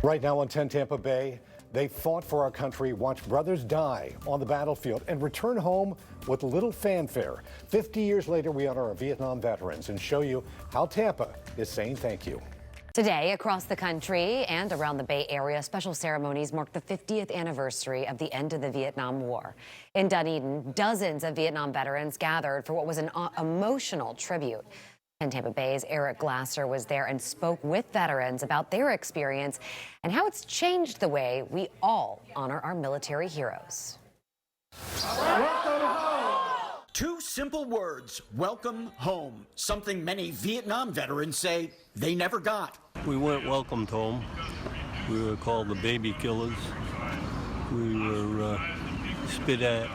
Right now on 10 Tampa Bay, they fought for our country, watched brothers die on the battlefield, and return home with little fanfare. 50 years later, we honor our Vietnam veterans and show you how Tampa is saying thank you. Today, across the country and around the Bay Area, special ceremonies mark the 50th anniversary of the end of the Vietnam War. In Dunedin, dozens of Vietnam veterans gathered for what was an emotional tribute. And Tampa Bay's Eric Glasser was there and spoke with veterans about their experience and how it's changed the way we all honor our military heroes. Welcome home! Two simple words, welcome home. Something many Vietnam veterans say they never got. We weren't welcomed home. We were called the baby killers. We were spit at,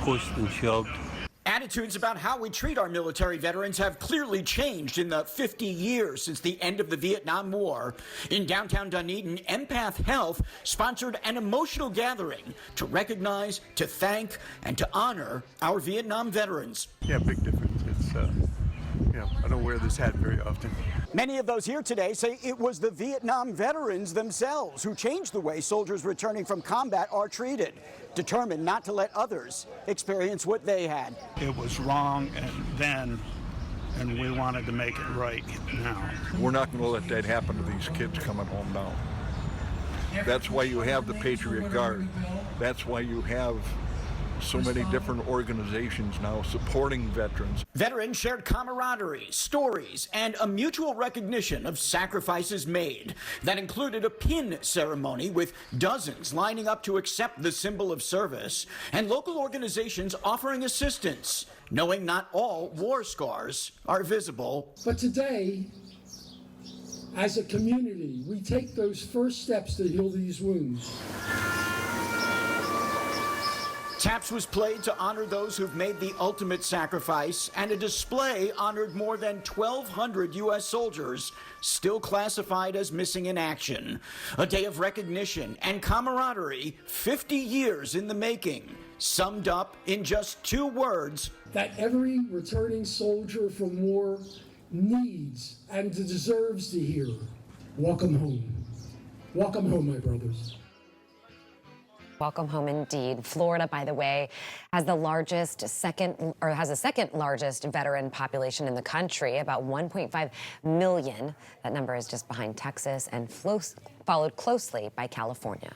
pushed and shoved. Attitudes about how we treat our military veterans have clearly changed in the 50 years since the end of the Vietnam War. In downtown Dunedin, Empath Health sponsored an emotional gathering to recognize, to thank, and to honor our Vietnam veterans. Yeah, big difference. It's, I don't wear this hat very often. Many of those here today say it was the Vietnam veterans themselves who changed the way soldiers returning from combat are treated, determined not to let others experience what they had. It was wrong then, and we wanted to make it right now. We're not going to let that happen to these kids coming home now. That's why you have the Patriot Guard. That's why you have so many different organizations now supporting veterans. Veterans shared camaraderie, stories, and a mutual recognition of sacrifices made. That included a pin ceremony with dozens lining up to accept the symbol of service, and local organizations offering assistance, knowing not all war scars are visible. But today, as a community, we take those first steps to heal these wounds. Taps was played to honor those who've made the ultimate sacrifice, and a display honored more than 1,200 U.S. soldiers still classified as missing in action. A day of recognition and camaraderie, 50 years in the making, summed up in just 2 words. That every returning soldier from war needs and deserves to hear, welcome home. Welcome home, my brothers. Welcome home indeed. Florida, by the way, has the second largest veteran population in the country, about 1.5 million. That number is just behind Texas and followed closely by California.